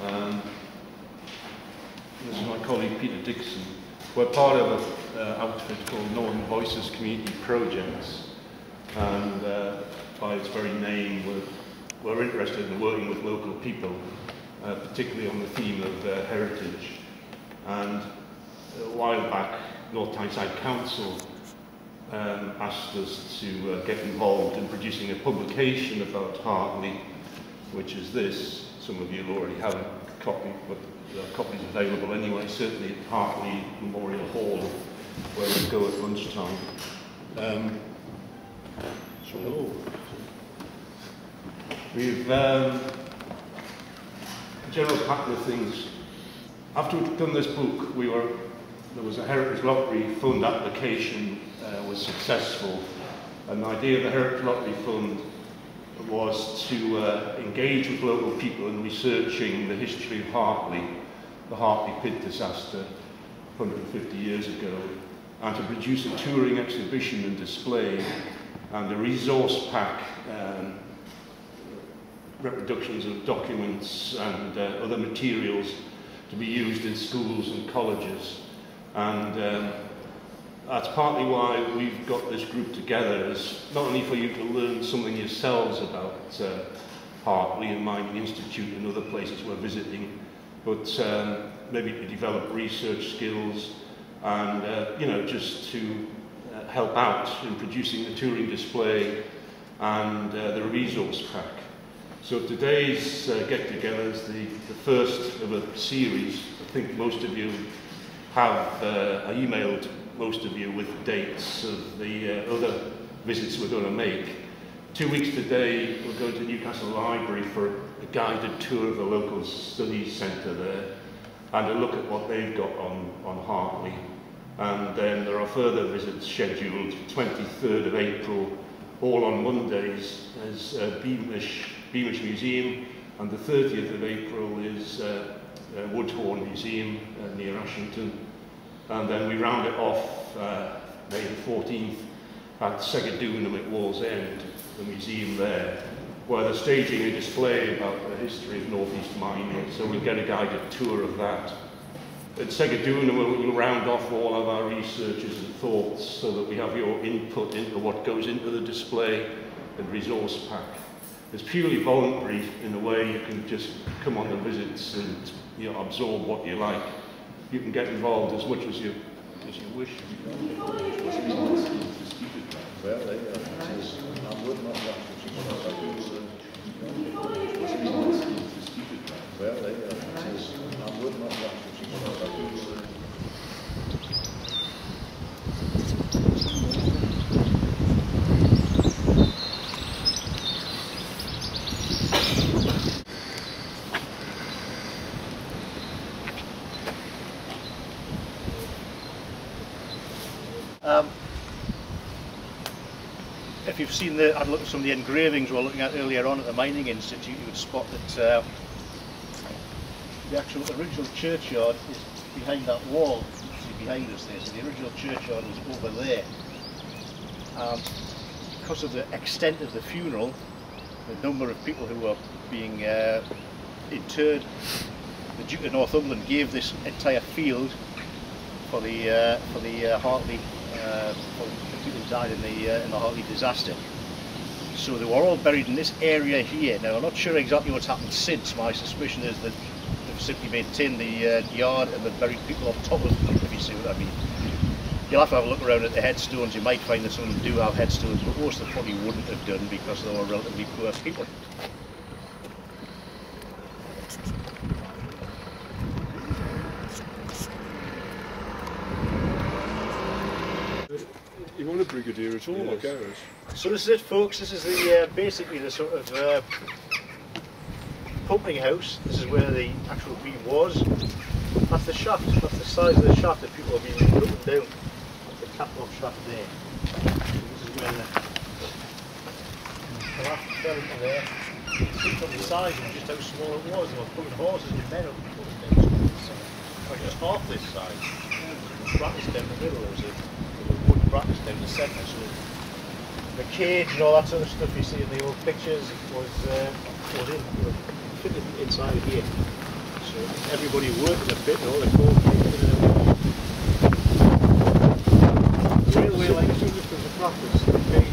This is my colleague Peter Dixon. We're part of an outfit called Northern Voices Community Projects, and by its very name we're interested in working with local people, particularly on the theme of heritage. And a while back, North Tyneside Council asked us to get involved in producing a publication about Hartley, which is this. Some of you already have a copy, but there are copies available anyway, certainly at Hartley Memorial Hall, where we go at lunchtime. We've general pattern of things. After we'd done this book, there was a Heritage Lottery Fund application was successful, and the idea of the Heritage Lottery Fund was to engage with local people in researching the history of Hartley, the Hartley pit disaster 150 years ago, and to produce a touring exhibition and display and a resource pack, reproductions of documents and other materials to be used in schools and colleges. And that's partly why we've got this group together, is not only for you to learn something yourselves about Hartley and Mining Institute and other places we're visiting, but maybe to develop research skills and you know, just to help out in producing the touring display and the resource pack. So today's get-together is the first of a series. I think most of you have emailed most of you with dates of the other visits we're going to make. 2 weeks today, we're going to Newcastle Library for a guided tour of the local studies centre there and a look at what they've got on Hartley. And then there are further visits scheduled, 23rd of April, all on Mondays. There's Beamish Museum, and the 30th of April is Woodhorn Museum near Ashington. And then we round it off May the 14th at Segadoonham at Wallsend, the museum there, where they're staging a display about the history of North East mining, so we'll get a guided tour of that. At Segadoonham we'll round off all of our researches and thoughts so that we have your input into what goes into the display and resource pack. It's purely voluntary in a way. You can just come on the visits and, you know, absorb what you like. You can get involved as much as you wish. If you've seen I'd looked at some of the engravings we were looking at earlier on at the Mining Institute, you would spot that the actual original churchyard is behind that wall. Behind us there, so the original churchyard was over there. Because of the extent of the funeral, the number of people who were being interred, the Duke of Northumberland gave this entire field for the Hartley, for the people who died in the Hartley disaster. So they were all buried in this area here. Now I'm not sure exactly what's happened since. My suspicion is that they've simply maintained the yard and they've buried people on top of them, if you see what I mean. You'll have to have a look around at the headstones. You might find that some of them do have headstones, but most of them probably wouldn't have done because they were relatively poor people. You want a brigadier at all, yes. Like ours? So this is it, folks. This is the basically the sort of pumping house. This is where the actual beam was. That's the shaft. That's the size of the shaft that people have been looking down. That's the cap-off shaft there. So this is where the shaft fell into there. You can see from the size and just how small it was. They were putting horses and men up like just half this size. The brackets down the middle. There was a wood brackets down the centre. So the cage and all that sort of stuff you see in the old pictures was fitted inside here. everybody working a bit and all the coal taken in and out. The railway line is just as a practice, okay,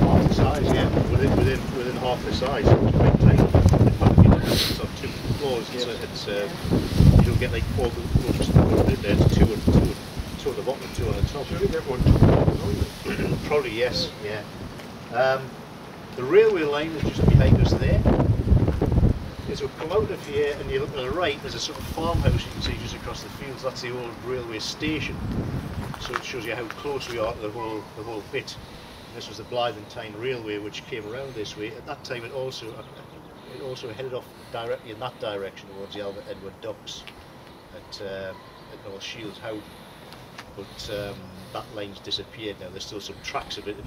half the size, yeah, within half the size. So it's quite tight. In fact, you know, it's on 2 floors, so it's you don't get like 4 rooms in there. It's 2 at the bottom and 2 on the top. You get one. Probably yes, yeah. The railway line is just behind us there. As we come out of here and you look to the right, there's a sort of farmhouse you can see just across the fields. That's the old railway station. So it shows you how close we are to the whole bit. And this was the Blythentine Railway, which came around this way. At that time, it also headed off directly in that direction towards the Albert Edward Docks at North Shields Howe. But that line's disappeared now. There's still some tracks of it.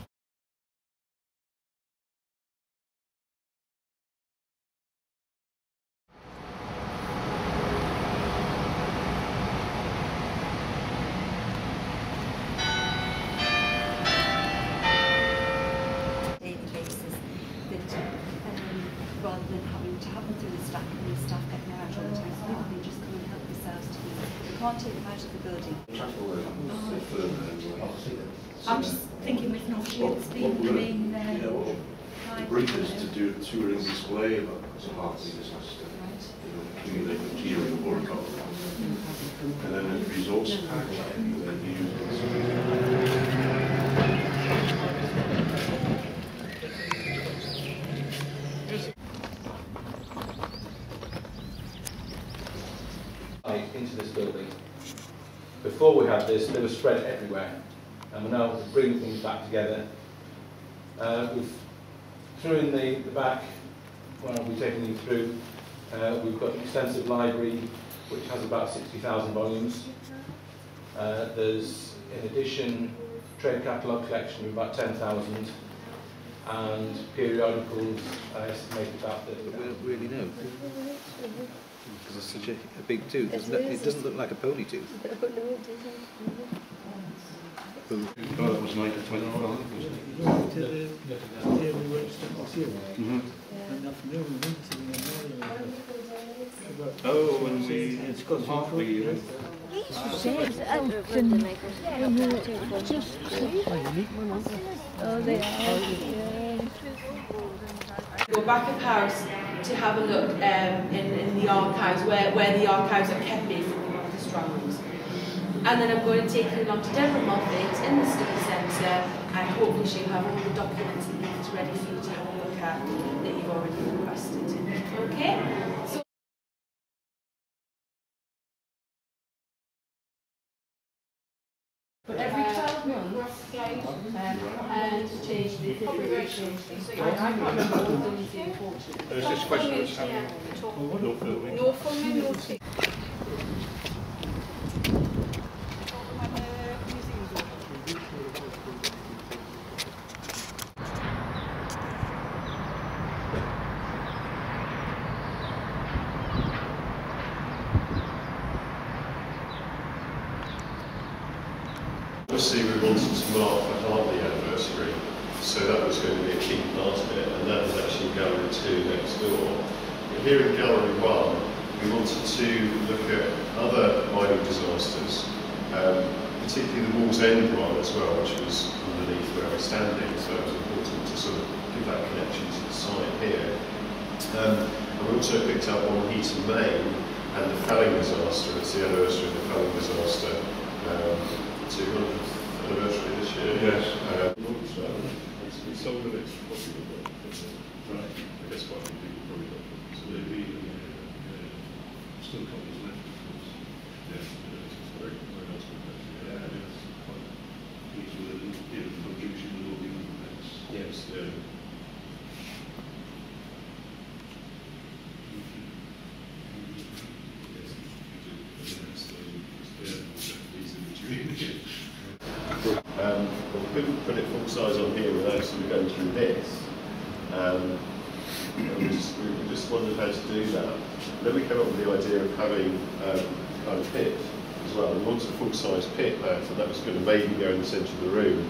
Rather than having to have them through the stack and the staff getting out all the time, so people can just come and help themselves to be. They can't take them out of the building. I'm just thinking with North Shields being the main the brief is to do a touring display about the Hartley disaster, accumulate material work on that. And then a resource pack that you use. Into this building. Before we had this, they were spread everywhere, and we're now bringing things back together. We've through in the back, where I'll be taking you through, we've got an extensive library which has about 60,000 volumes. There's, in addition, trade catalogue collection of about 10,000, and periodicals I estimate about that. We don't really know. Because it's such a big tooth. It doesn't look like a pony tooth. Oh, that was 1925, wasn't it? Oh, and it's got Hartley. Go back of house to have a look in the archives, where the archives are kept basically of the strongholds. And then I'm going to take you along to Deborah Moffat in the study centre, and hopefully she'll have all the documents and things ready for you to have a look at that you've already requested. Okay? So but every 12 months, and change the configuration. I can't remember all the things in Portugal. There's this question which happened. No filming. No filming, no tape. Obviously we wanted to mark the Hartley anniversary, so that was going to be a key part of it, and that was actually Gallery 2 next door. But here in Gallery 1, we wanted to look at other mining disasters, particularly the Wall's End one as well, which was underneath where we're standing, so it was important to sort of give that connection to the site here. And we also picked up on Heaton Main and the Felling disaster. It's the anniversary of the Felling disaster. 200th anniversary this year. Yes. It's sold the next possible one. Right. I guess quite a few people probably don't. So there'll be still copies left, of course. Yes, it's very, very nice book. Yeah, it's quite pleased with the contribution of all the other books. Yes. Yeah. We couldn't put it full size on here without sort of going through this. We just wondered how to do that. Then we came up with the idea of having kind of pit as well. We wanted a full size pit there, so that was going to maybe go in the centre of the room.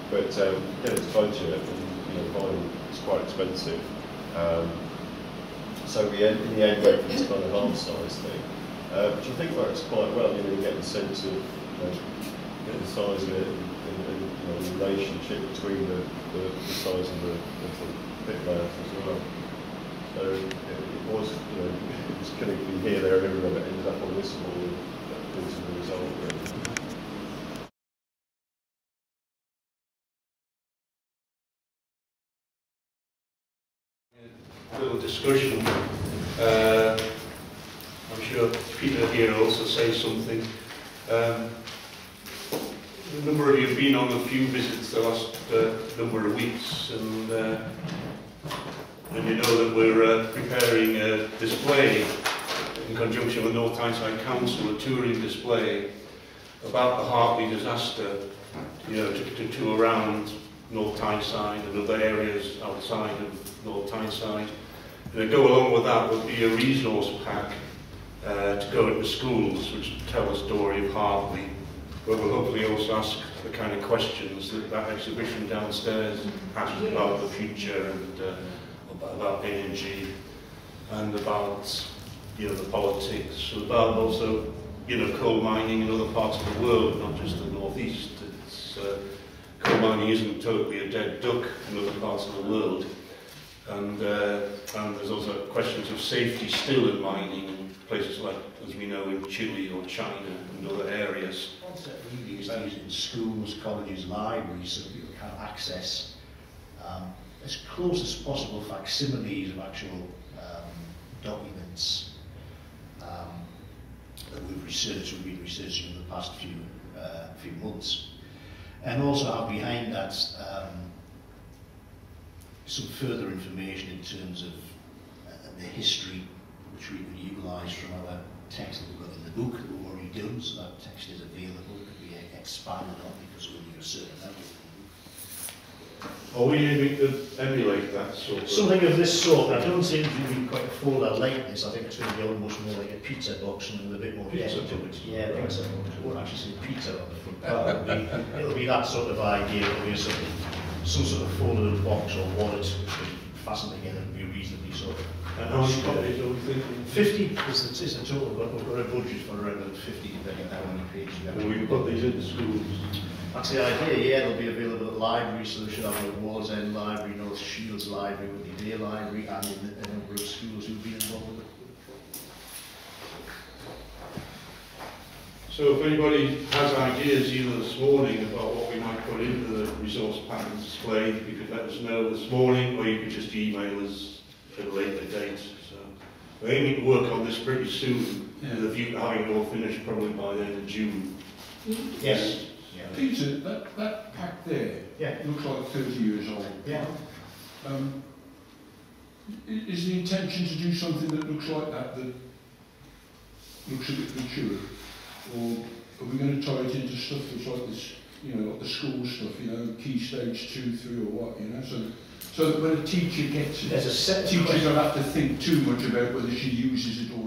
But get it to budget, and vinyl is quite expensive. so we in the end went for this kind of half size thing, which I think works quite well. You know, you get the sense of get the size of it and the relationship between the size of the pit mouth as well. So it was, it was going to be here, there, and everywhere, but ended up on this wall. That was the result, really. A little discussion. I'm sure Peter here will also say something. A number of you have been on a few visits the last number of weeks, and you know that we're preparing a display in conjunction with North Tyneside Council, a touring display about the Hartley disaster, to tour around North Tyneside and other areas outside of North Tyneside. And to go along with that would be a resource pack to go into schools which tell the story of Hartley, but will hopefully also ask the kind of questions that exhibition downstairs asks about the future and about energy and about the politics, about also coal mining in other parts of the world, not just the northeast. It's, coal mining isn't totally a dead duck in other parts of the world, and there's also questions of safety still in mining in places like, as we know, in Chile or China and other areas. The concept really is to use it in schools, colleges, libraries, so people can access as close as possible facsimiles of actual documents that we've been researching in the past few months. And also have behind that some further information in terms of the history, which we can utilise from our text that we've got in the book that we've already done, so that text is available, it can be expanded on because we need a certain level. Are we aiming to emulate that sort of? Something of this sort. I don't seem to be quite a folder like this. I think it's going to be almost more like a pizza box and with a bit more depth to it. Yeah, pizza box. I won't actually say pizza on the front part. It'll be that sort of idea. It'll be some sort of folded box or wallet which can fasten together and be reasonably sort of. And how many copies are we thinking? 50 is the total. We've got a budget for around 50 depending on how many pages we have. Will we put these into schools? That's the idea, yeah. They'll be available at libraries, so they should have a Wallsend Library, North Shields Library, Whitley Day Library, and in a number of schools who've been involved with it. So if anybody has ideas either this morning about what we might put into the resource pack and display, you could let us know this morning, or you could just email us at a later date. So we're aiming to work on this pretty soon, with a view to having it all finished probably by the end of June. Yes. Peter, that pack there looks like 30 years old. Yeah. Is the intention to do something that looks like that looks a bit mature? Or are we going to tie it into stuff that's like this, like the school stuff, key stage 2, 3 or what, so that when a teacher gets it, There's a set teacher don't have to think too much about whether she uses it or